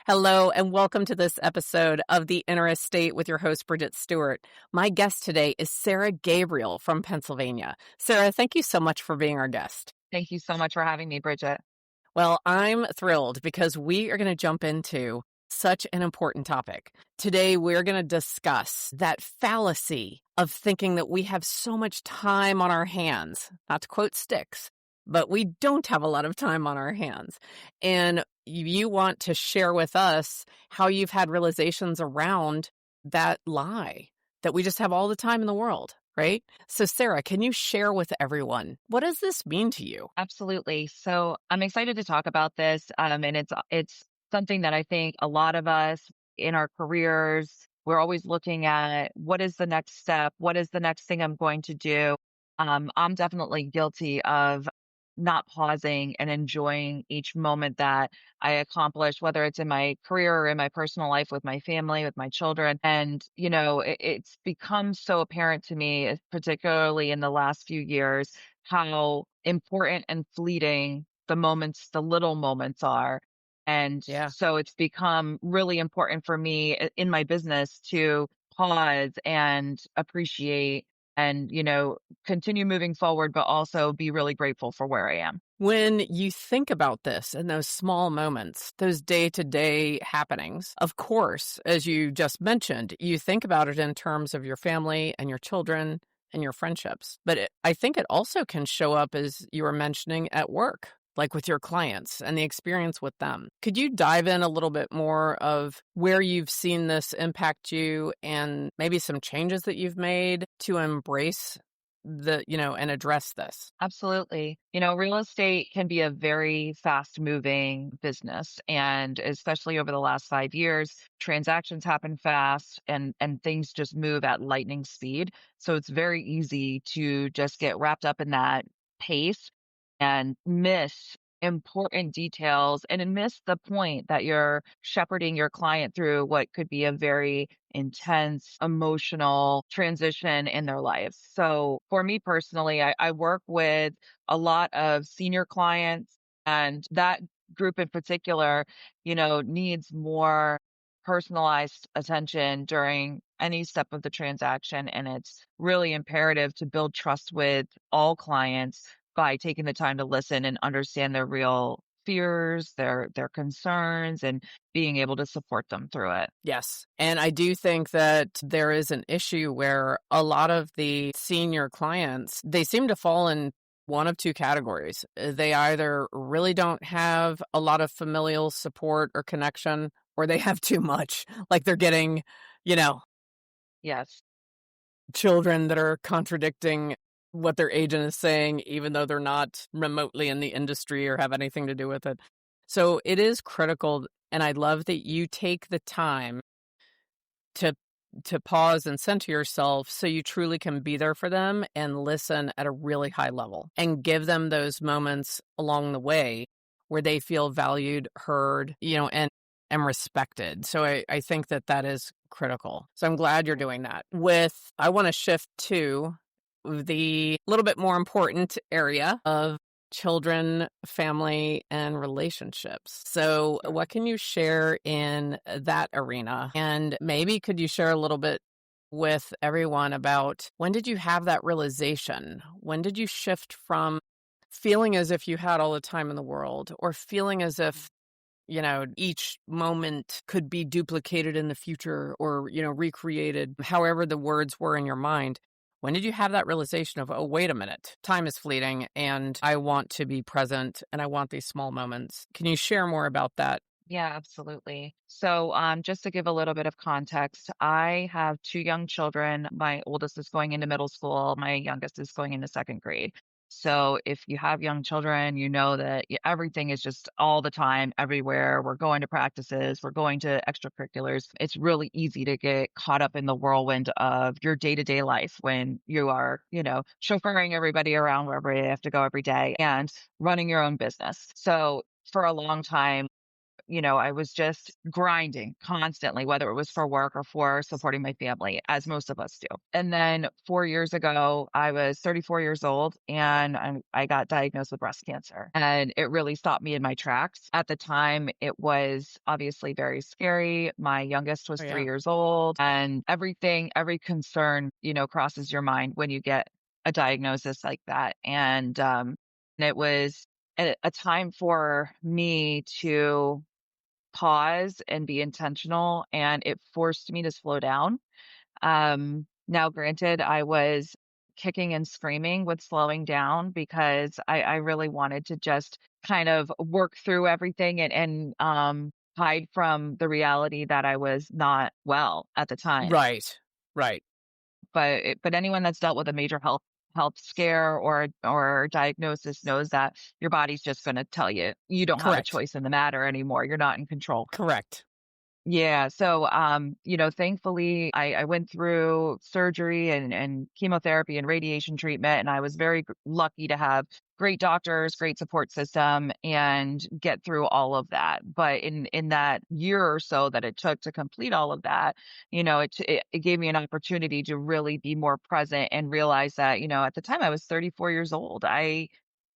Hello, and welcome to this episode of The Inner Estate with your host, Bridget Stuart. My guest today is Sarah Gabriel from Pennsylvania. Sarah, thank you so much for being our guest. Thank you so much for having me, Bridget. Well, I'm thrilled because we are going to jump into such an important topic. Today, we're going to discuss that fallacy of thinking that we have so much time on our hands, not to quote Styx, but we don't have a lot of time on our hands. And you want to share with us how you've had realizations around that lie that we just have all the time in the world, right? So, Sarah, can you share with everyone, what does this mean to you? Absolutely. So I'm excited to talk about this. And it's something that I think a lot of us in our careers, we're always looking at what is the next step? What is the next thing I'm going to do? I'm definitely guilty of not pausing and enjoying each moment that I accomplish, whether it's in my career or in my personal life with my family, with my children. And, it's become so apparent to me, particularly in the last few years, how important and fleeting the little moments are. And Yeah. so it's become really important for me in my business to pause and appreciate and, continue moving forward, but also be really grateful for where I am. When you think about this and those small moments, those day-to-day happenings, of course, as you just mentioned, you think about it in terms of your family and your children and your friendships. But I think it also can show up, as you were mentioning, at work, like with your clients and the experience with them. Could you dive in a little bit more of where you've seen this impact you and maybe some changes that you've made to embrace and address this? Absolutely. Real estate can be a very fast moving business. And especially over the last 5 years, transactions happen fast and things just move at lightning speed. So it's very easy to just get wrapped up in that pace and miss important details and miss the point that you're shepherding your client through what could be a very intense emotional transition in their lives. So for me personally, I work with a lot of senior clients, and that group in particular, needs more personalized attention during any step of the transaction. And it's really imperative to build trust with all clients by taking the time to listen and understand their real fears, their concerns, and being able to support them through it. Yes. And I do think that there is an issue where a lot of the senior clients, they seem to fall in one of two categories. They either really don't have a lot of familial support or connection, or they have too much. Like they're getting, you know, Yes. children that are contradicting what their agent is saying, even though they're not remotely in the industry or have anything to do with it. So it is critical. And I love that you take the time to pause and center yourself so you truly can be there for them and listen at a really high level and give them those moments along the way where they feel valued, heard, and respected. So I think that is critical. So I'm glad you're doing that. I want to shift to the little bit more important area of children, family, and relationships. So what can you share in that arena? And maybe could you share a little bit with everyone about when did you have that realization? When did you shift from feeling as if you had all the time in the world or feeling as if each moment could be duplicated in the future or, recreated, however the words were in your mind? When did you have that realization of, oh, wait a minute, time is fleeting and I want to be present and I want these small moments? Can you share more about that? Yeah, absolutely. So, just to give a little bit of context, I have two young children. My oldest is going into middle school. My youngest is going into second grade. So, if you have young children, you know that everything is just all the time, everywhere. We're going to practices, we're going to extracurriculars. It's really easy to get caught up in the whirlwind of your day to day life when you are, chauffeuring everybody around wherever they have to go every day and running your own business. So, for a long time, I was just grinding constantly, whether it was for work or for supporting my family, as most of us do. And then 4 years ago, I was 34 years old and I got diagnosed with breast cancer. And it really stopped me in my tracks. At the time, it was obviously very scary. My youngest was Oh, 3 years old, and every concern, crosses your mind when you get a diagnosis like that. And it was a time for me to pause and be intentional, and it forced me to slow down. Now granted, I was kicking and screaming with slowing down because I really wanted to just kind of work through everything and hide from the reality that I was not well at the time. right. Right. But anyone that's dealt with a major health scare or diagnosis knows that your body's just going to tell you you don't have a Correct. choice in the matter anymore. You're not in control. Correct. Yeah. So, thankfully I went through surgery and chemotherapy and radiation treatment, and I was very lucky to have great doctors, great support system, and get through all of that. But in that year or so that it took to complete all of that, it gave me an opportunity to really be more present and realize that, at the time I was 34 years old. I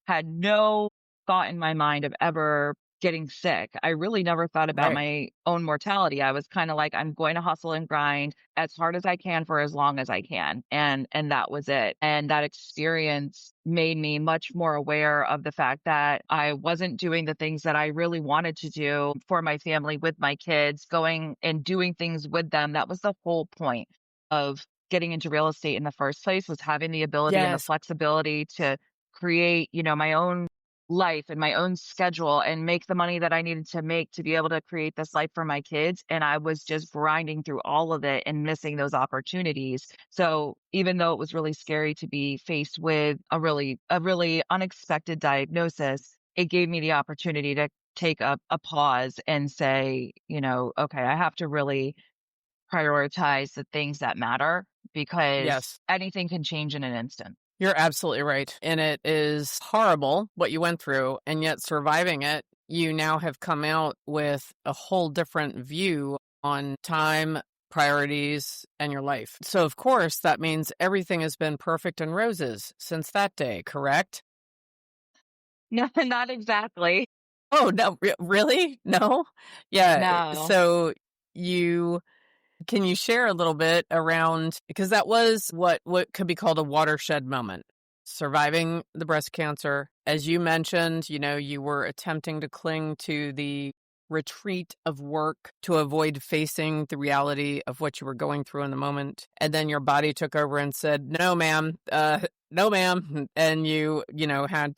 had no thought in my mind of ever getting sick. I really never thought about Right. my own mortality. I was kind of like, I'm going to hustle and grind as hard as I can for as long as I can. And that was it. And that experience made me much more aware of the fact that I wasn't doing the things that I really wanted to do for my family with my kids, going and doing things with them. That was the whole point of getting into real estate in the first place, was having the ability and the Yes. flexibility to create, my own life and my own schedule and make the money that I needed to make to be able to create this life for my kids. And I was just grinding through all of it and missing those opportunities. So even though it was really scary to be faced with a really unexpected diagnosis, it gave me the opportunity to take a pause and say, okay, I have to really prioritize the things that matter, because Yes. anything can change in an instant. You're absolutely right. And it is horrible what you went through, and yet surviving it, you now have come out with a whole different view on time, priorities, and your life. So, of course, that means everything has been perfect and roses since that day, correct? No, not exactly. Oh, no, really? No? Yeah. No. So, you can you share a little bit around, because that was what could be called a watershed moment, surviving the breast cancer. As you mentioned, you were attempting to cling to the retreat of work to avoid facing the reality of what you were going through in the moment. And then your body took over and said, "No, ma'am. No, ma'am." And you had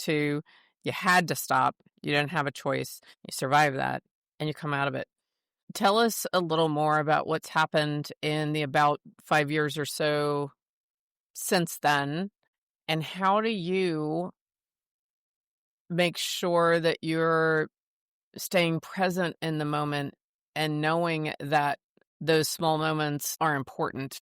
to stop. You didn't have a choice. You survived that and you come out of it. Tell us a little more about what's happened in the about 5 years or so since then, and how do you make sure that you're staying present in the moment and knowing that those small moments are important?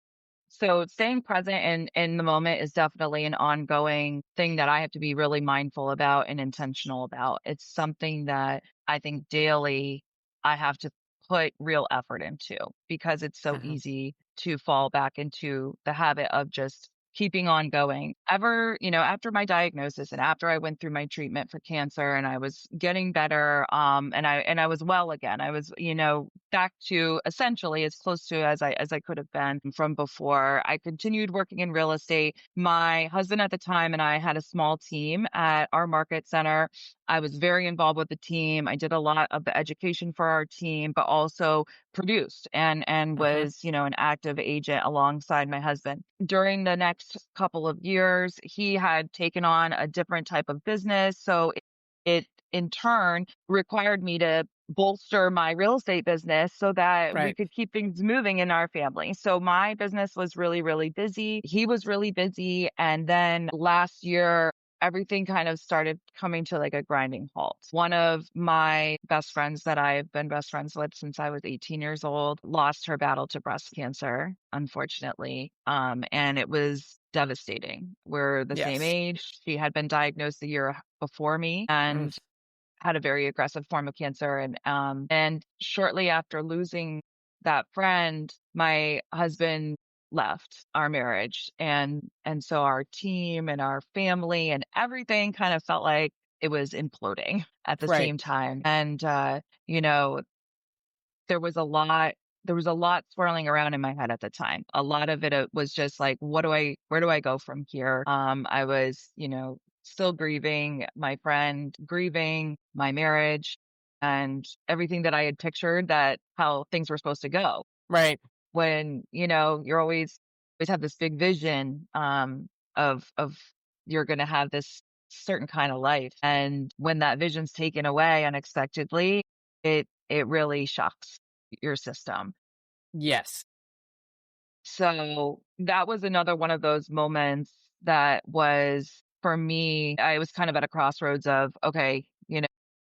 So staying present in the moment is definitely an ongoing thing that I have to be really mindful about and intentional about. It's something that I think daily I have to put real effort into, because it's so Mhm. easy to fall back into the habit of just keeping on going. After my diagnosis and after I went through my treatment for cancer and I was getting better, and I was well again. I was, back to essentially as close to as I could have been from before. I continued working in real estate. My husband at the time and I had a small team at our market center. I was very involved with the team. I did a lot of the education for our team, but also produced and Mhm. was, an active agent alongside my husband. During the next couple of years, he had taken on a different type of business. So it in turn required me to bolster my real estate business so that we Right. could keep things moving in our family. So my business was really, really busy. He was really busy. And then last year, everything kind of started coming to like a grinding halt. One of my best friends that I've been best friends with since I was 18 years old lost her battle to breast cancer, unfortunately. And it was devastating. We're the same Yes. age. She had been diagnosed the year before me. Mm. And had a very aggressive form of cancer. And shortly after losing that friend, my husband left our marriage. And so our team and our family and everything kind of felt like it was imploding at the Right. same time. And, you know, there was a lot there was a lot swirling around in my head at the time. A lot of it was just like, where do I go from here? I was, still grieving my friend, grieving my marriage and everything that I had pictured that how things were supposed to go. Right. When, you're always have this big vision, of you're going to have this certain kind of life. And when that vision's taken away unexpectedly, it really shocks your system. Yes. So that was another one of those moments that was for me, I was kind of at a crossroads of, okay,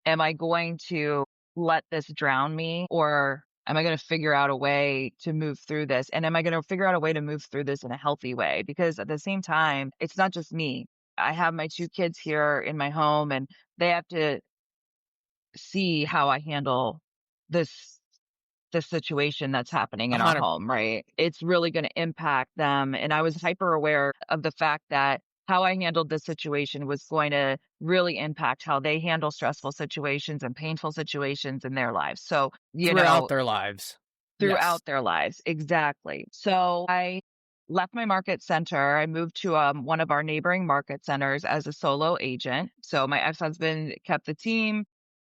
am I going to let this drown me or am I going to figure out a way to move through this? And am I going to figure out a way to move through this in a healthy way? Because at the same time, it's not just me. I have my two kids here in my home and they have to see how I handle this the situation that's happening A in our hundred. home, right? It's really going to impact them. And I was hyper aware of the fact that how I handled this situation was going to really impact how they handle stressful situations and painful situations in their lives. So, Throughout their lives. Yes. throughout their lives. Exactly. So I left my market center. I moved to one of our neighboring market centers as a solo agent. So my ex-husband kept the team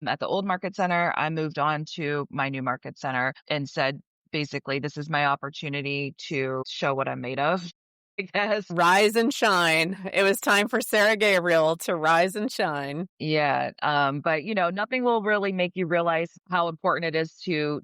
at the old market center. I moved on to my new market center and said, basically, this is my opportunity to show what I'm made of. I guess. Rise and shine. It was time for Sarah Gabriel to rise and shine. Yeah. But nothing will really make you realize how important it is to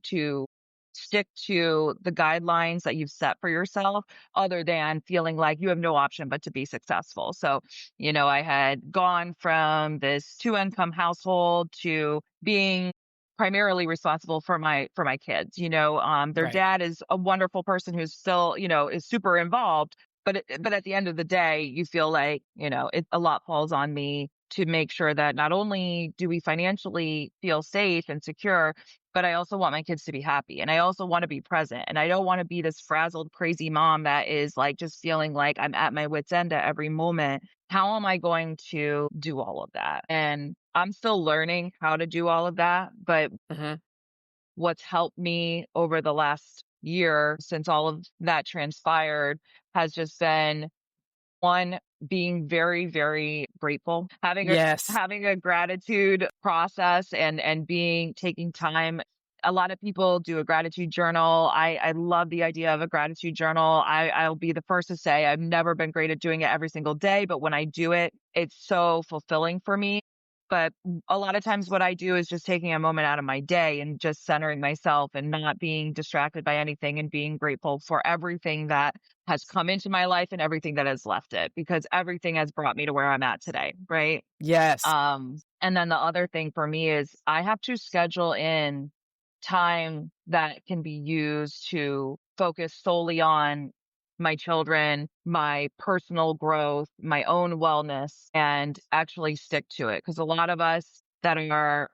stick to the guidelines that you've set for yourself, other than feeling like you have no option but to be successful. So, I had gone from this two income household to being primarily responsible for my kids. Their Right. dad is a wonderful person who's still, is super involved, but at the end of the day, you feel like, a lot falls on me to make sure that not only do we financially feel safe and secure, but I also want my kids to be happy and I also want to be present. And I don't want to be this frazzled, crazy mom that is like just feeling like I'm at my wit's end at every moment. How am I going to do all of that? And I'm still learning how to do all of that. But Hmm. what's helped me over the last year since all of that transpired has just been one, being very, very grateful, Yes. having a gratitude process and taking time. A lot of people do a gratitude journal. I love the idea of a gratitude journal. I'll be the first to say I've never been great at doing it every single day, but when I do it, it's so fulfilling for me. But a lot of times what I do is just taking a moment out of my day and just centering myself and not being distracted by anything and being grateful for everything that has come into my life and everything that has left it, because everything has brought me to where I'm at today. Right. Yes. And then the other thing for me is I have to schedule in time that can be used to focus solely on my children, my personal growth, my own wellness, and actually stick to it. Because a lot of us that are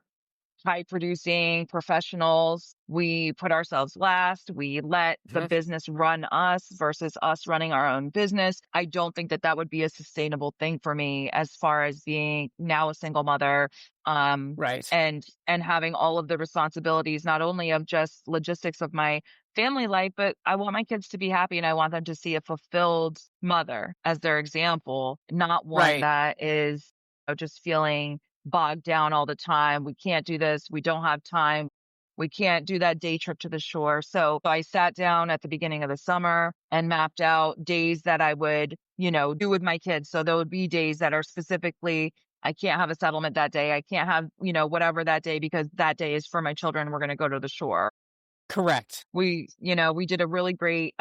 high producing professionals, we put ourselves last. We let the Hmm. business run us versus us running our own business. I don't think that that would be a sustainable thing for me as far as being now a single mother, Right. and having all of the responsibilities, not only of just logistics of my family life, but I want my kids to be happy and I want them to see a fulfilled mother as their example, not one Right. that is just feeling bogged down all the time. We can't do this. We don't have time. We can't do that day trip to the shore. So I sat down at the beginning of the summer and mapped out days that I would, do with my kids. So there would be days that are specifically, I can't have a settlement that day. I can't have, whatever that day because that day is for my children. We're going to go to the shore. Correct. We did a really great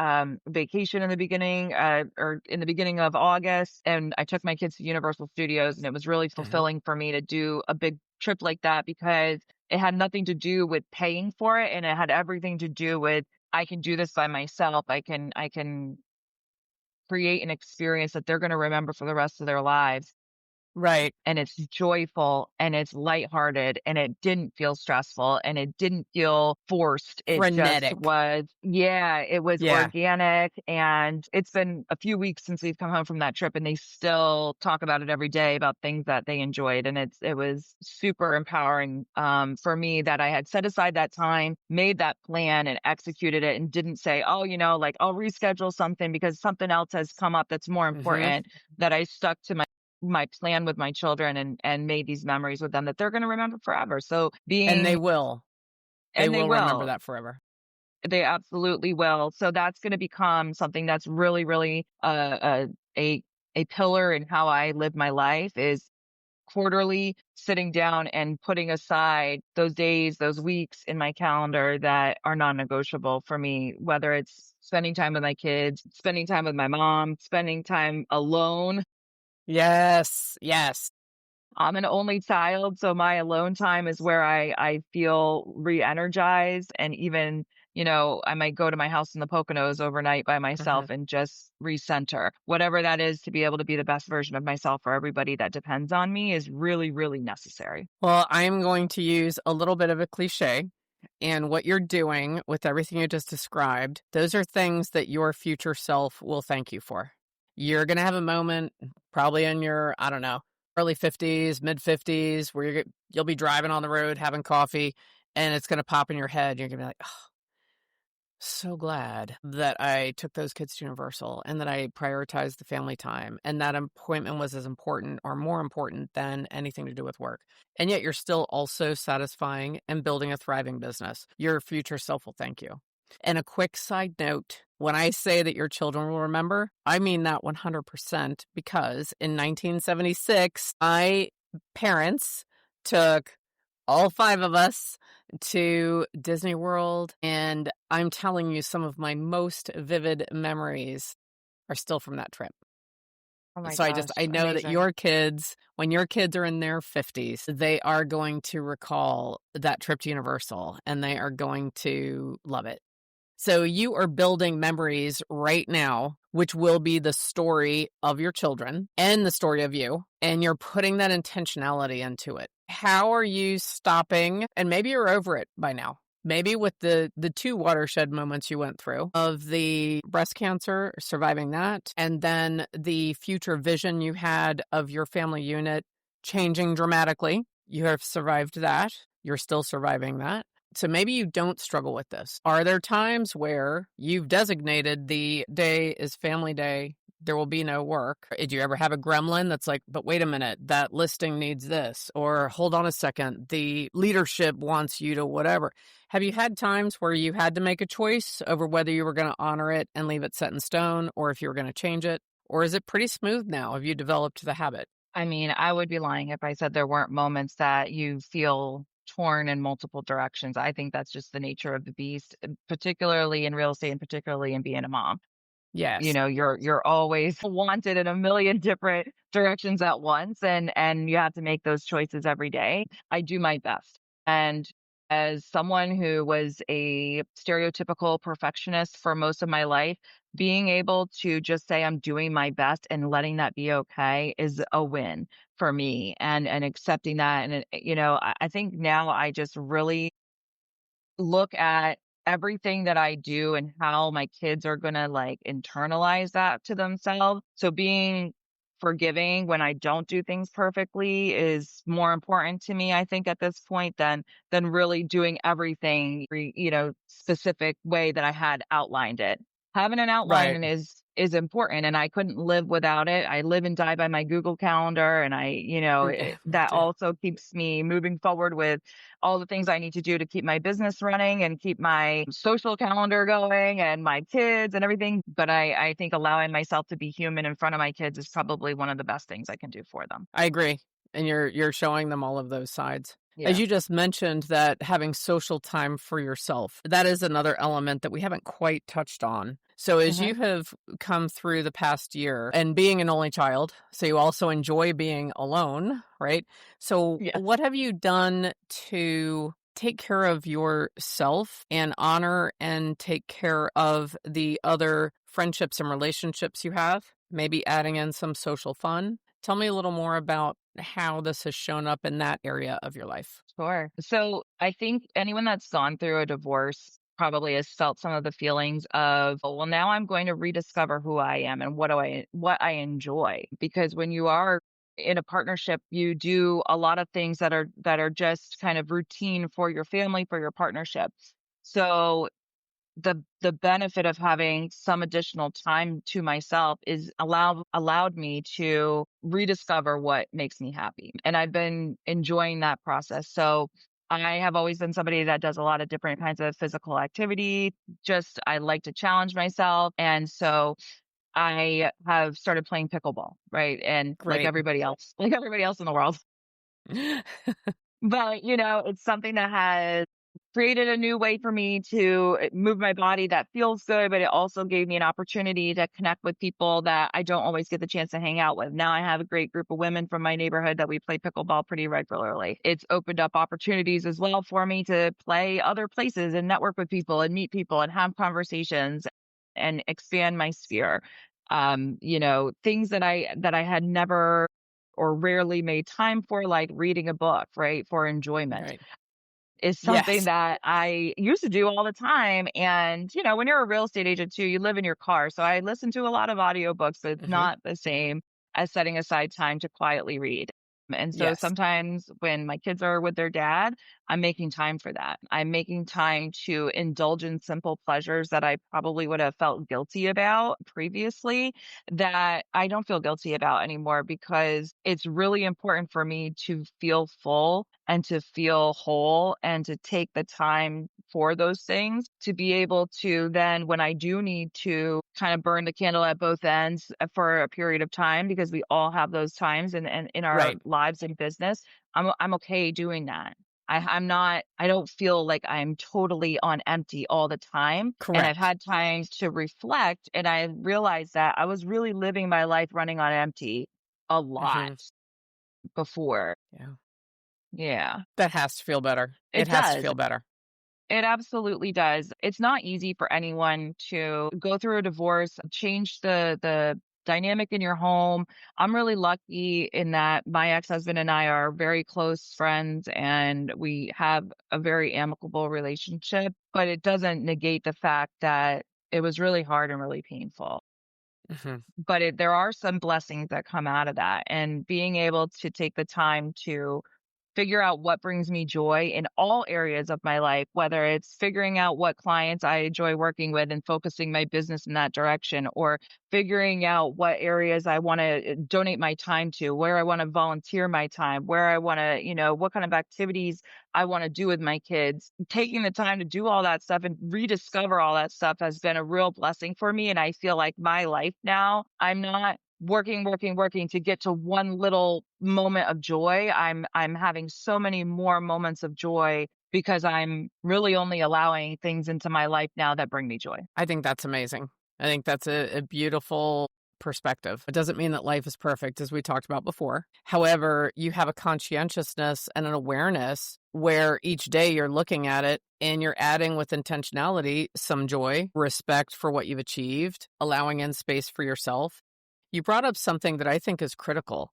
vacation in the beginning, or in the beginning of August, and I took my kids to Universal Studios, and it was really Hmm. fulfilling for me to do a big trip like that because it had nothing to do with paying for it, and it had everything to do with I can do this by myself. I can create an experience that they're going to remember for the rest of their lives. Right. and it's joyful and it's lighthearted and it didn't feel stressful and it didn't feel forced. It just Frenetic. was, yeah, it was Yeah. organic. And it's been a few weeks since we've come home from that trip and they still talk about it every day about things that they enjoyed. And it was super empowering, for me that I had set aside that time, made that plan and executed it and didn't say, oh, like I'll reschedule something because something else has come up that's more Hmm. important, that I stuck to my plan with my children and made these memories with them that they're going to remember forever. So And they being, will. They and they will remember will, that forever. they absolutely will. So that's going to become something that's really, really a a pillar in how I live my life is quarterly sitting down and putting aside those days, those weeks in my calendar that are non-negotiable for me, whether it's spending time with my kids, spending time with my mom, spending time alone. Yes. Yes. I'm an only child, so my alone time is where I feel re-energized. And even, I might go to my house in the Poconos overnight by Hmm. myself and just recenter. Whatever that is to be able to be the best version of myself for everybody that depends on me is really, really necessary. Well, I'm going to use a little bit of a cliche. And what you're doing with everything you just described, those are things that your future self will thank you for. You're going to have a moment, probably in your, I don't know, early 50s, mid 50s, where you'll be driving on the road, having coffee, and it's going to pop in your head. You're going to be like, oh, so glad that I took those kids to Universal and that I prioritized the family time and that appointment was as important or more important than anything to do with work. And yet you're still also satisfying and building a thriving business. Your future self will thank you. And a quick side note, when I say that your children will remember, I mean that 100% because in 1976, my parents took all five of us to Disney World. And I'm telling you, some of my most vivid memories are still from that trip. Oh my So I gosh, know that amazing. your kids, when your kids are in their 50s, they are going to recall that trip to Universal and they are going to love it. So you are building memories right now, which will be the story of your children and the story of you. And you're putting that intentionality into it. How are you stopping? And maybe you're over it by now. Maybe with the two watershed moments you went through of the breast cancer, surviving that, and then the future vision you had of your family unit changing dramatically. You have survived that. You're still surviving that. So maybe you don't struggle with this. Are there times where you've designated the day is family day? There will be no work. Did you ever have a gremlin that's like, but wait a minute, that listing needs this? Or hold on a second, the leadership wants you to whatever. Have you had times where you had to make a choice over whether you were going to honor it and leave it set in stone or if you were going to change it? Or is it pretty smooth now? Have you developed the habit? I mean, I would be lying if I said there weren't moments that you feel torn in multiple directions. I think that's just the nature of the beast, particularly in real estate and particularly in being a mom. Yes. You're always wanted in a million different directions at once, and you have to make those choices every day. I do my best. And as someone who was a stereotypical perfectionist for most of my life, being able to just say I'm doing my best and letting that be okay is a win for me, and accepting that. And I think now I just really look at everything that I do and how my kids are gonna, like, internalize that to themselves. So being forgiving when I don't do things perfectly is more important to me, I think, at this point than really doing everything specific way that I had outlined it. Having an outline Right. and is important, and I couldn't live without it. I live and die by my Google Calendar, and Me that too. also keeps me moving forward with all the things I need to do to keep my business running and keep my social calendar going and my kids and everything. But I think allowing myself to be human in front of my kids is probably one of the best things I can do for them. I agree. And you're showing them all of those sides. As Yeah. you just mentioned that having social time for yourself, that is another element that we haven't quite touched on. So as Hmm. you have come through the past year and being an only child, so you also enjoy being alone, right? So Yes. what have you done to take care of yourself and honor and take care of the other friendships and relationships you have? Maybe adding in some social fun. Tell me a little more about how this has shown up in that area of your life. Sure. So I think anyone that's gone through a divorce probably has felt some of the feelings of, oh, well, now I'm going to rediscover who I am and what I enjoy. Because when you are in a partnership, you do a lot of things that are just kind of routine for your family, for your partnership. So the benefit of having some additional time to myself is allowed me to rediscover what makes me happy. And I've been enjoying that process. So I have always been somebody that does a lot of different kinds of physical activity. Just I like to challenge myself. And so I have started playing pickleball, right? And Great. like everybody else in the world. But, it's something that has created a new way for me to move my body that feels good, but it also gave me an opportunity to connect with people that I don't always get the chance to hang out with. Now I have a great group of women from my neighborhood that we play pickleball pretty regularly. It's opened up opportunities as well for me to play other places and network with people and meet people and have conversations and expand my sphere. Things that I had never or rarely made time for, like reading a book, right, for enjoyment, Right. is something Yes. that I used to do all the time. And, when you're a real estate agent too, you live in your car. So I listen to a lot of audiobooks, but it's Hmm. not the same as setting aside time to quietly read. And so Yes. sometimes when my kids are with their dad, I'm making time for that. I'm making time to indulge in simple pleasures that I probably would have felt guilty about previously, that I don't feel guilty about anymore, because it's really important for me to feel full and to feel whole and to take the time for those things to be able to then, when I do need to kind of burn the candle at both ends for a period of time, because we all have those times and in our Right. lives and business, I'm okay doing that. I don't feel like I'm totally on empty all the time. And I've Correct. had time to reflect, and I realized that I was really living my life running on empty a lot Hmm. before. Yeah. Yeah, That has to feel better. It it has to does. feel better. It absolutely does. It's not easy for anyone to go through a divorce, change the dynamic in your home. I'm really lucky in that my ex-husband and I are very close friends and we have a very amicable relationship, but it doesn't negate the fact that it was really hard and really painful. Hmm. But there are some blessings that come out of that, and being able to take the time to figure out what brings me joy in all areas of my life, whether it's figuring out what clients I enjoy working with and focusing my business in that direction, or figuring out what areas I want to donate my time to, where I want to volunteer my time, where I want to, what kind of activities I want to do with my kids. Taking the time to do all that stuff and rediscover all that stuff has been a real blessing for me. And I feel like my life now, I'm not working to get to one little moment of joy. I'm having so many more moments of joy because I'm really only allowing things into my life now that bring me joy. I think that's amazing. I think that's a beautiful perspective. It doesn't mean that life is perfect, as we talked about before. However, you have a conscientiousness and an awareness where each day you're looking at it and you're adding with intentionality some joy, respect for what you've achieved, allowing in space for yourself. You brought up something that I think is critical.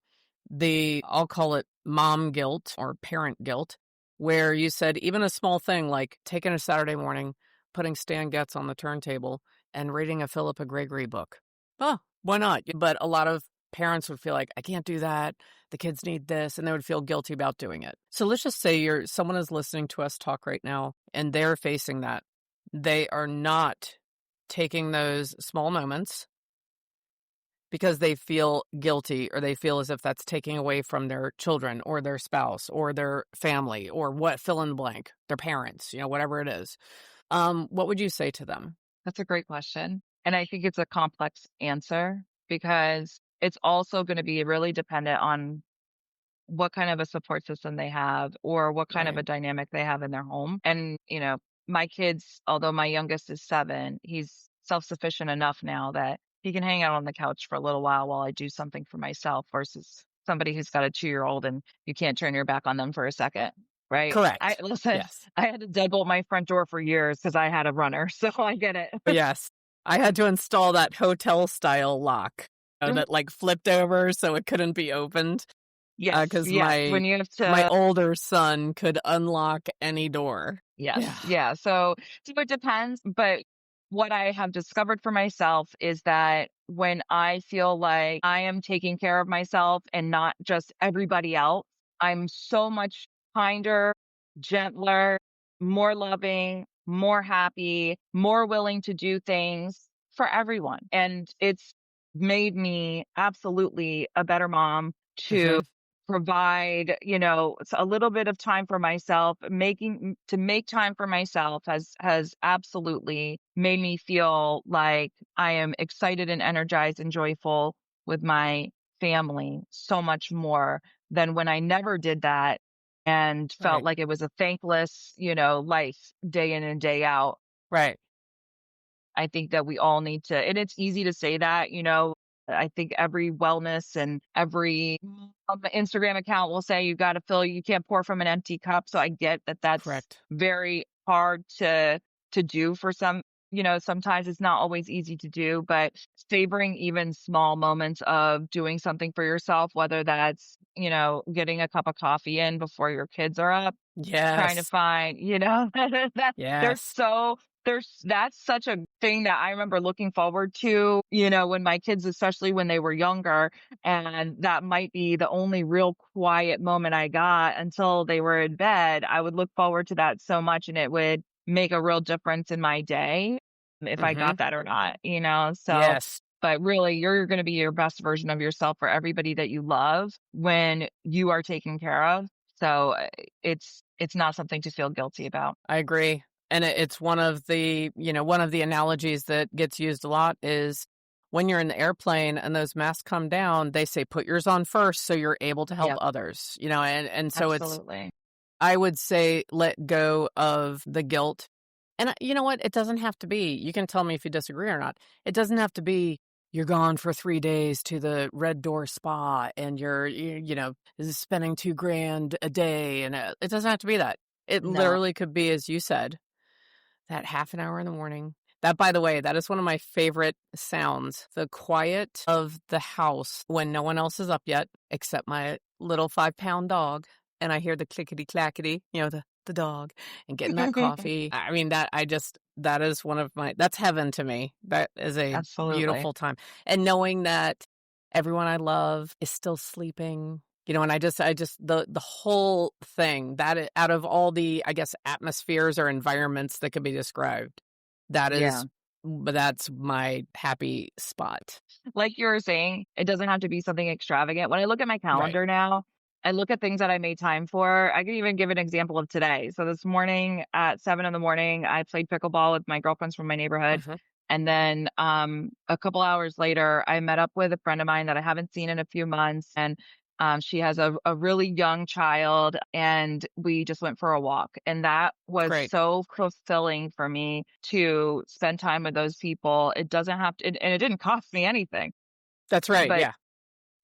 I'll call it mom guilt or parent guilt, where you said even a small thing like taking a Saturday morning, putting Stan Getz on the turntable and reading a Philippa Gregory book. Oh, why not? But a lot of parents would feel like, I can't do that. The kids need this. And they would feel guilty about doing it. So let's just say someone is listening to us talk right now and they're facing that. They are not taking those small moments because they feel guilty or they feel as if that's taking away from their children or their spouse or their family or what fill in the blank, their parents, whatever it is. What would you say to them? That's a great question. And I think it's a complex answer because it's also going to be really dependent on what kind of a support system they have or what kind of Right. a dynamic they have in their home. And, my kids, although my youngest is 7, he's self-sufficient enough now that he can hang out on the couch for a little while I do something for myself, versus somebody who's got a 2-year-old and you can't turn your back on them for a second. Right. Correct. Listen, Yes. I had to deadbolt my front door for years because I had a runner. So I get it. Yes. I had to install that hotel style lock that like flipped over so it couldn't be opened. Yes, because yes, when you have my to. older son could unlock any door. Yes. Yeah. Yeah. So it depends. But what I have discovered for myself is that when I feel like I am taking care of myself and not just everybody else, I'm so much kinder, gentler, more loving, more happy, more willing to do things for everyone. And it's made me absolutely a better mom to Hmm. provide, a little bit of time for myself. To make time for myself has absolutely made me feel like I am excited and energized and joyful with my family so much more than when I never did that and felt Right. like it was a thankless, life day in and day out. Right. I think that we all need to, and it's easy to say that, I think every wellness and every Instagram account will say you can't pour from an empty cup. So I get that that's Correct. very hard to do for some, sometimes it's not always easy to do, but savoring even small moments of doing something for yourself, whether that's, getting a cup of coffee in before your kids are up, trying to Yes. find, that there's Yes. so there's that's such a thing that I remember looking forward to, when my kids, especially when they were younger, and that might be the only real quiet moment I got until they were in bed. I would look forward to that so much, and it would make a real difference in my day if I Hmm. got that or not, so Yes. but really, you're going to be your best version of yourself for everybody that you love when you are taken care of. So it's not something to feel guilty about. I agree. And it's one of the analogies that gets used a lot is when you're in the airplane and those masks come down, they say put yours on first so you're able to help Yep, others, and so it's, absolutely. I would say let go of the guilt. And you know what? It doesn't have to be. You can tell me if you disagree or not. It doesn't have to be you're gone for 3 days to the Red Door Spa and this is spending 2 grand a day. And it doesn't have to be that. It No, literally could be, as you said, that half an hour in the morning. That, by the way, that is one of my favorite sounds. The quiet of the house when no one else is up yet, except my little 5-pound dog. And I hear the clickety clackety, the dog, and getting that coffee. I mean, that is that's heaven to me. That is a absolutely. beautiful time. And knowing that everyone I love is still sleeping, and the whole thing out of all the, I guess, atmospheres or environments that could be described, Yeah. that's my happy spot. Like you were saying, it doesn't have to be something extravagant. When I look at my Right. calendar now, I look at things that I made time for. I can even give an example of today. So this morning at 7 in the morning, I played pickleball with my girlfriends from my neighborhood. Hmm. And then a couple hours later, I met up with a friend of mine that I haven't seen in a few months. And she has a really young child, and we just went for a walk. And that was Great. so fulfilling for me to spend time with those people. It doesn't have to, and it didn't cost me anything, That's right. but Yeah.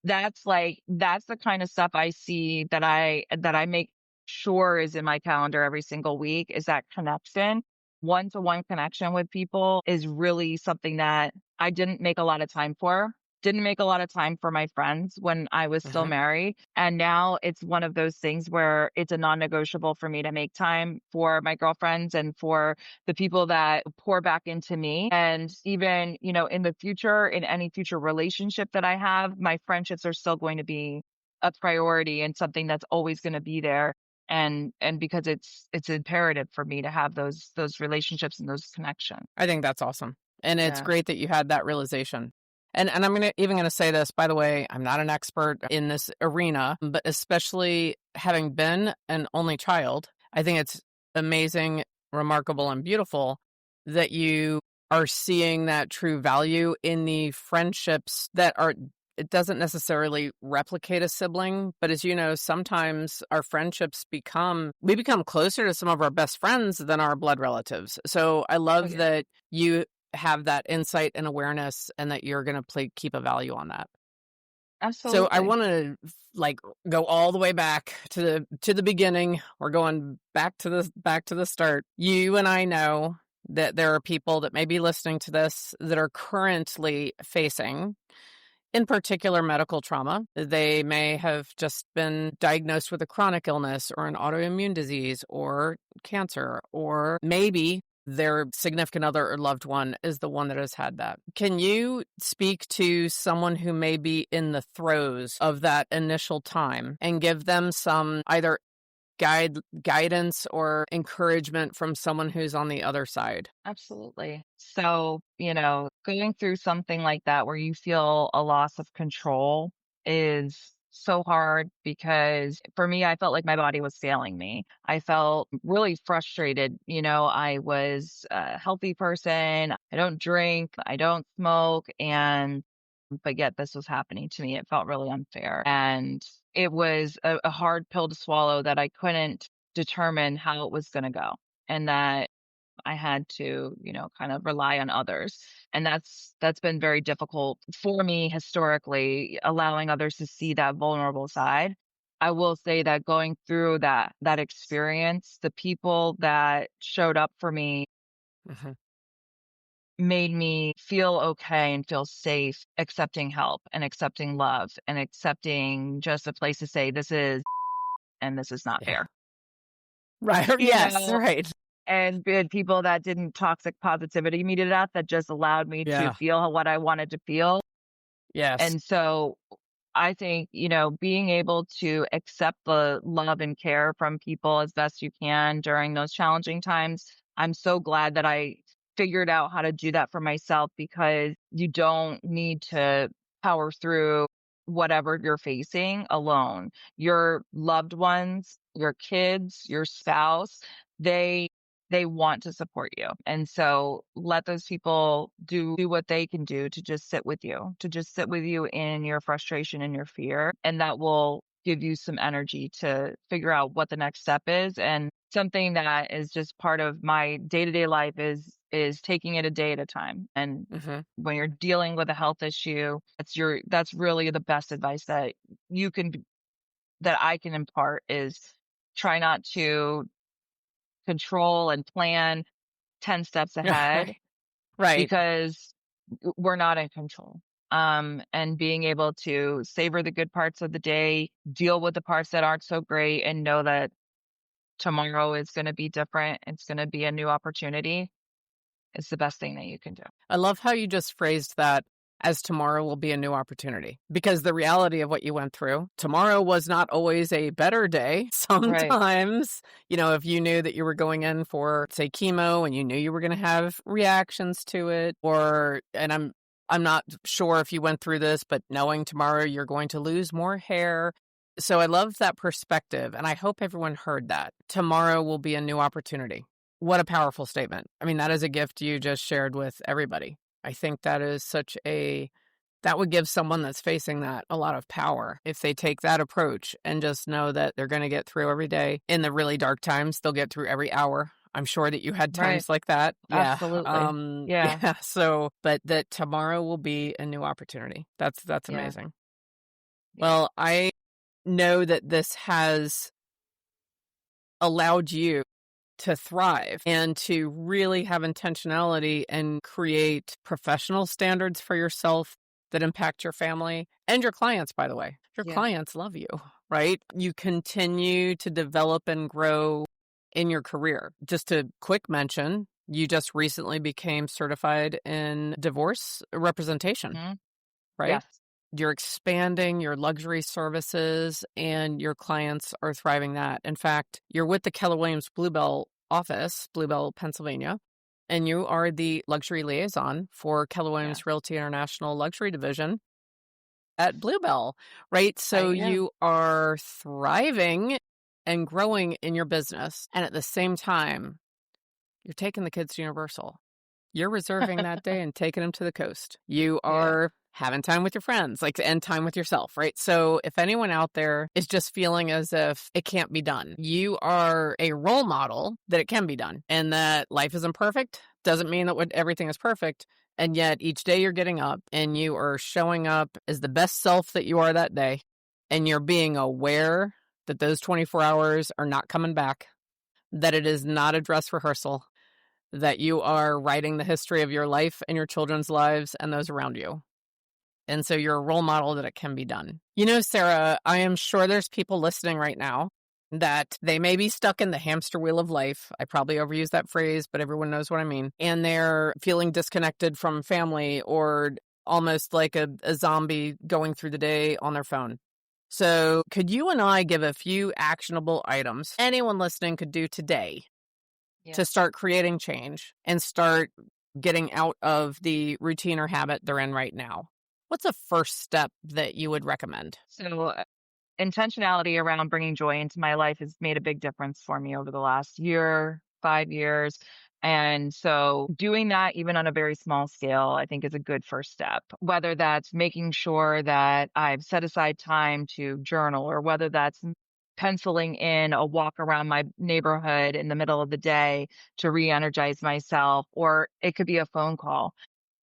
that's the kind of stuff I see that I make sure is in my calendar every single week, is that connection. One-to-one connection with people is really something that I didn't make a lot of time for. Didn't make a lot of time for my friends when I was still Hmm. married. And now it's one of those things where it's a non-negotiable for me to make time for my girlfriends and for the people that pour back into me. And even, in the future, in any future relationship that I have, my friendships are still going to be a priority and something that's always going to be there. And because it's imperative for me to have those relationships and those connections. I think that's awesome. And it's Yeah. great that you had that realization. And I'm gonna say this, by the way, I'm not an expert in this arena, but especially having been an only child, I think it's amazing, remarkable, and beautiful that you are seeing that true value in the friendships that are, it doesn't necessarily replicate a sibling, but as you know, sometimes our friendships we become closer to some of our best friends than our blood relatives. So I Oh love yeah. that you have that insight and awareness and that you're going to keep a value on that. So I Absolutely. want to go all the way back to the beginning. We're going back to the start. You and I know that there are people that may be listening to this that are currently facing in particular medical trauma. They may have just been diagnosed with a chronic illness or an autoimmune disease or cancer, or maybe their significant other or loved one is the one that has had that. Can you speak to someone who may be in the throes of that initial time and give them some either guidance or encouragement from someone who's on the other side? Absolutely. So, going through something like that where you feel a loss of control is so hard because for me, I felt like my body was failing me. I felt really frustrated. I was a healthy person. I don't drink, I don't smoke, but yet this was happening to me. It felt really unfair. And it was a hard pill to swallow that I couldn't determine how it was going to go. And that I had to, kind of rely on others. And that's been very difficult for me historically, allowing others to see that vulnerable side. I will say that going through that experience, the people that showed up for me Mhm. made me feel okay and feel safe accepting help and accepting love and accepting just a place to say this is and this is not Yeah. fair. Right. You Yes. know, Right. and good people that didn't toxic positivity me to death, that just allowed me to Yeah. feel what I wanted to feel. Yes. And so I think, being able to accept the love and care from people as best you can during those challenging times. I'm so glad that I figured out how to do that for myself because you don't need to power through whatever you're facing alone. Your loved ones, your kids, your spouse, they they want to support you. And so let those people do what they can do to just sit with you, in your frustration and your fear. And that will give you some energy to figure out what the next step is. And something that is just part of my day-to-day life is taking it a day at a time. And Mhm. when you're dealing with a health issue, that's really the best advice that you can that I can impart is try not to control and plan 10 steps ahead Right. because we're not in control. And being able to savor the good parts of the day, deal with the parts that aren't so great, and know that tomorrow is going to be different. It's going to be a new opportunity. It's the best thing that you can do. I love how you just phrased that as tomorrow will be a new opportunity, because the reality of what you went through, tomorrow was not always a better day. Right. Sometimes, if you knew that you were going in for, say, chemo and you knew you were going to have reactions to it, and I'm not sure if you went through this, but knowing tomorrow you're going to lose more hair. So I love that perspective, and I hope everyone heard that. Tomorrow will be a new opportunity. What a powerful statement. I mean, that is a gift you just shared with everybody. I think that would give someone that's facing that a lot of power if they take that approach and just know that they're going to get through every day. In the really dark times, they'll get through every hour. I'm sure that you had Right. times like that. Yeah. Absolutely. Yeah. Yeah. So, but that tomorrow will be a new opportunity. That's Yeah. amazing. Yeah. Well, I know that this has allowed you to thrive and to really have intentionality and create professional standards for yourself that impact your family and your clients, by the way. Your Yeah. clients love you, right? You continue to develop and grow in your career. Just a quick mention, you just recently became certified in divorce representation, Mhm. right? Yes. You're expanding your luxury services and your clients are thriving that. In fact, you're with the Keller Williams Bluebell office, Bluebell, Pennsylvania, and you are the luxury liaison for Keller Yeah. Williams Realty International Luxury Division at Bluebell, right? I So am. you are thriving and growing in your business. And at the same time, you're taking the kids to Universal. You're reserving that day and taking them to the coast. You Yeah. are having time with your friends, like, and time with yourself, right? So if anyone out there is just feeling as if it can't be done, you are a role model that it can be done, and that life isn't perfect. Doesn't mean that everything is perfect. And yet each day you're getting up and you are showing up as the best self that you are that day. And you're being aware that those 24 hours are not coming back, that it is not a dress rehearsal, that you are writing the history of your life and your children's lives and those around you. And so you're a role model that it can be done. You know, Sarah, I am sure there's people listening right now that they may be stuck in the hamster wheel of life. I probably overuse that phrase, but everyone knows what I mean. And they're feeling disconnected from family or almost like a zombie going through the day on their phone. So, could you and I give a few actionable items anyone listening could do today Yeah. to start creating change and start getting out of the routine or habit they're in right now? What's a first step that you would recommend? So intentionality around bringing joy into my life has made a big difference for me over the last year, 5 years. And so doing that, even on a very small scale, I think is a good first step. Whether that's making sure that I've set aside time to journal, or whether that's penciling in a walk around my neighborhood in the middle of the day to re energize myself, or it could be a phone call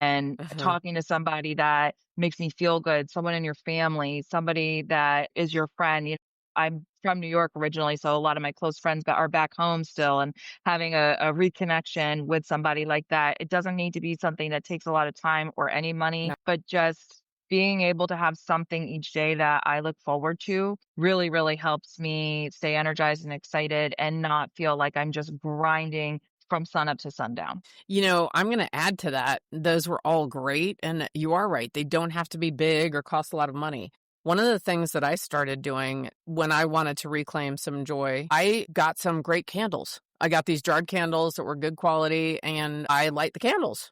and Uh-huh. talking to somebody that makes me feel good, someone in your family, somebody that is your friend. I'm from New York originally, so a lot of my close friends are back home still, and having a reconnection with somebody like that, it doesn't need to be something that takes a lot of time or any money, No. but just being able to have something each day that I look forward to really, really helps me stay energized and excited and not feel like I'm just grinding from sunup to sundown. You know, I'm going to add to that. Those were all great. And you are right. They don't have to be big or cost a lot of money. One of the things that I started doing when I wanted to reclaim some joy, I got some great candles. I got these jarred candles that were good quality and I light the candles.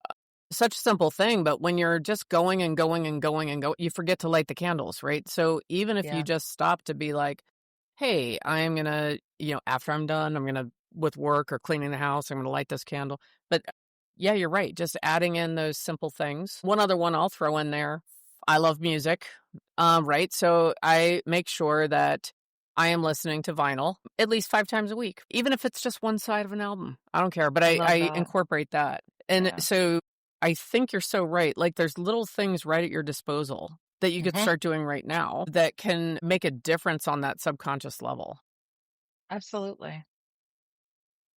Such a simple thing, but when you're just going and going and going and go, you forget to light the candles, right? So even if you Yeah. just stop to be like, hey, I'm going to, after I'm done, I'm going to, with work or cleaning the house, I'm going to light this candle. But yeah, you're right. Just adding in those simple things. One other one I'll throw in there. I love music, right? So I make sure that I am listening to vinyl at least 5 times a week, even if it's just one side of an album. I don't care, but I I love that. incorporate that. And Yeah. so I think you're so right. Like there's little things right at your disposal that you could Mhm. start doing right now that can make a difference on that subconscious level. Absolutely.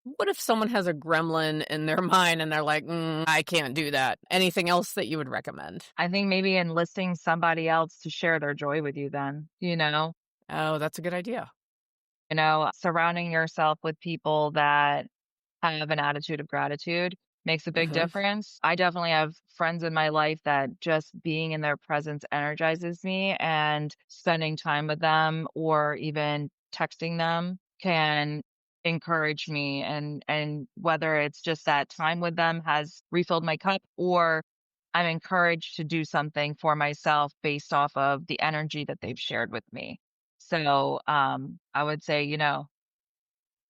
What if someone has a gremlin in their mind and they're like, I can't do that? Anything else that you would recommend? I think maybe enlisting somebody else to share their joy with you then, Oh, that's a good idea. surrounding yourself with people that have an attitude of gratitude makes a big Hmm. difference. I definitely have friends in my life that just being in their presence energizes me, and spending time with them or even texting them can encourage me, and whether it's just that time with them has refilled my cup, or I'm encouraged to do something for myself based off of the energy that they've shared with me. So I would say,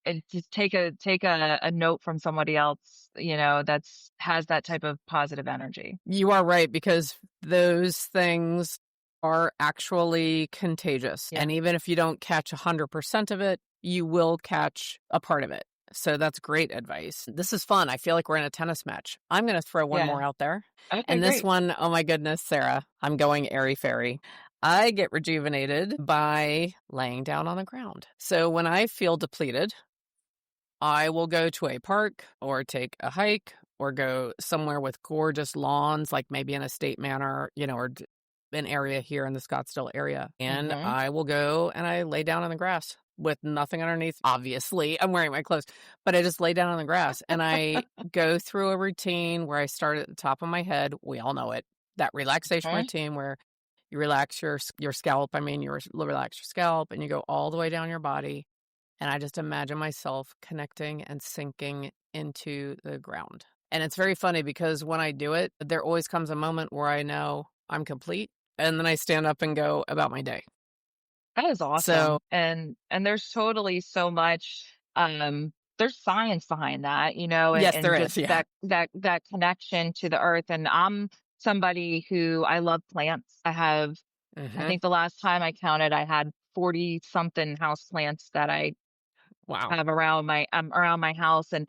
and just take a note from somebody else, that's has that type of positive energy. You are right, because those things are actually contagious. Yeah. And even if you don't catch 100% of it, you will catch a part of it. So that's great advice. This is fun. I feel like we're in a tennis match. I'm going to throw one Yeah. more out there. Okay, And this great. one, oh my goodness, Sarah, I'm going airy fairy. I get rejuvenated by laying down on the ground. So when I feel depleted, I will go to a park or take a hike or go somewhere with gorgeous lawns, like maybe in a state manor, or an area here in the Scottsdale area. And Mhm. I will go and I lay down on the grass with nothing underneath. Obviously, I'm wearing my clothes, but I just lay down on the grass and I go through a routine where I start at the top of my head. We all know it. That relaxation Mhm. routine where you relax your scalp. I mean, you relax your scalp and you go all the way down your body, and I just imagine myself connecting and sinking into the ground. And it's very funny because when I do it, there always comes a moment where I know I'm complete. And then I stand up and go about my day. That is So, awesome. And there's totally so much there's science behind that, yes, and there is. just Yeah. that connection to the earth. And I'm somebody who I love plants. I Hmm. think the last time I counted, I had 40 something house plants that I Wow. have around my house. And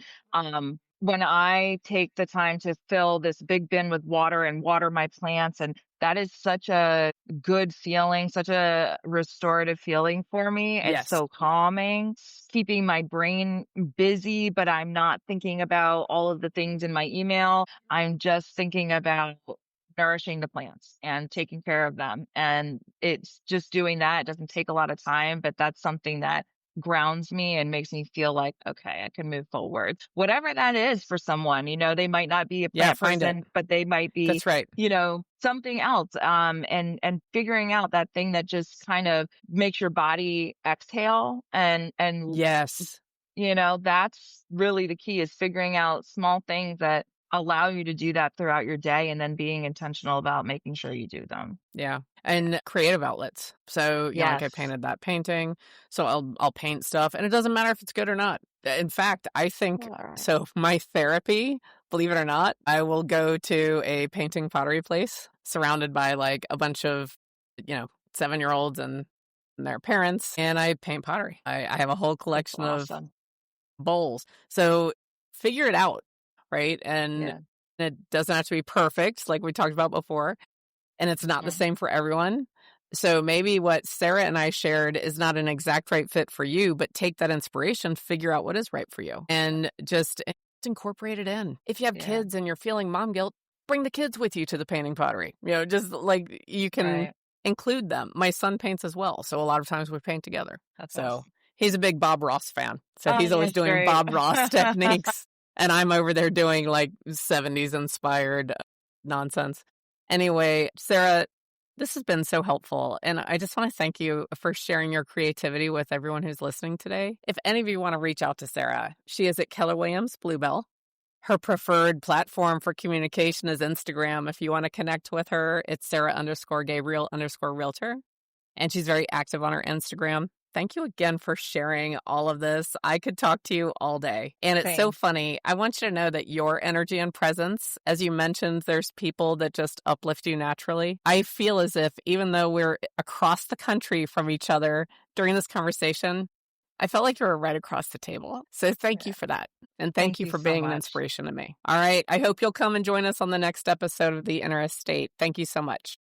when I take the time to fill this big bin with water and water my plants, and that is such a good feeling, such a restorative feeling for me. It's Yes. so calming, keeping my brain busy, but I'm not thinking about all of the things in my email. I'm just thinking about nourishing the plants and taking care of them. And it's just doing that. It doesn't take a lot of time, but that's something that grounds me and makes me feel like, okay, I can move forward. Whatever that is for someone, they might not be a Yeah, plant find it. person, but they might be, That's right. something else. And figuring out that thing that just kind of makes your body exhale and Yes. that's really the key, is figuring out small things that allow you to do that throughout your day and then being intentional about making sure you do them. Yeah. And creative outlets. So, like I Yes. painted that painting, so I'll paint stuff and it doesn't matter if it's good or not. In fact, I think All right. so my therapy, believe it or not, I will go to a painting pottery place surrounded by like a bunch of, 7-year-olds and their parents, and I paint pottery. I have a whole That's collection of awesome. bowls. So figure it out, right? And Yeah. it doesn't have to be perfect, like we talked about before. And it's not the Yeah. same for everyone. So maybe what Sarah and I shared is not an exact right fit for you, but take that inspiration, figure out what is right for you, and just incorporate it in. If you have Yeah. kids and you're feeling mom guilt, bring the kids with you to the painting pottery. Just like you can Right. include them. My son paints as well. So a lot of times we paint together. That's So awesome. he's a big Bob Ross fan. So Oh, he's always that's doing great. Bob Ross techniques. And I'm over there doing like 70s inspired nonsense. Anyway, Sarah, this has been so helpful. And I just want to thank you for sharing your creativity with everyone who's listening today. If any of you want to reach out to Sarah, she is at Keller Williams Bluebell. Her preferred platform for communication is Instagram. If you want to connect with her, it's Sarah_Gabriel_realtor. And she's very active on her Instagram. Thank you again for sharing all of this. I could talk to you all day. And it's so Same. funny. I want you to know that your energy and presence, as you mentioned, there's people that just uplift you naturally. I feel as if even though we're across the country from each other during this conversation, I felt like you were right across the table. So thank you Yeah. for that. And thank Thank you you for so being an much. inspiration to me. All right. I hope you'll come and join us on the next episode of The Inner Estate. Thank you so much.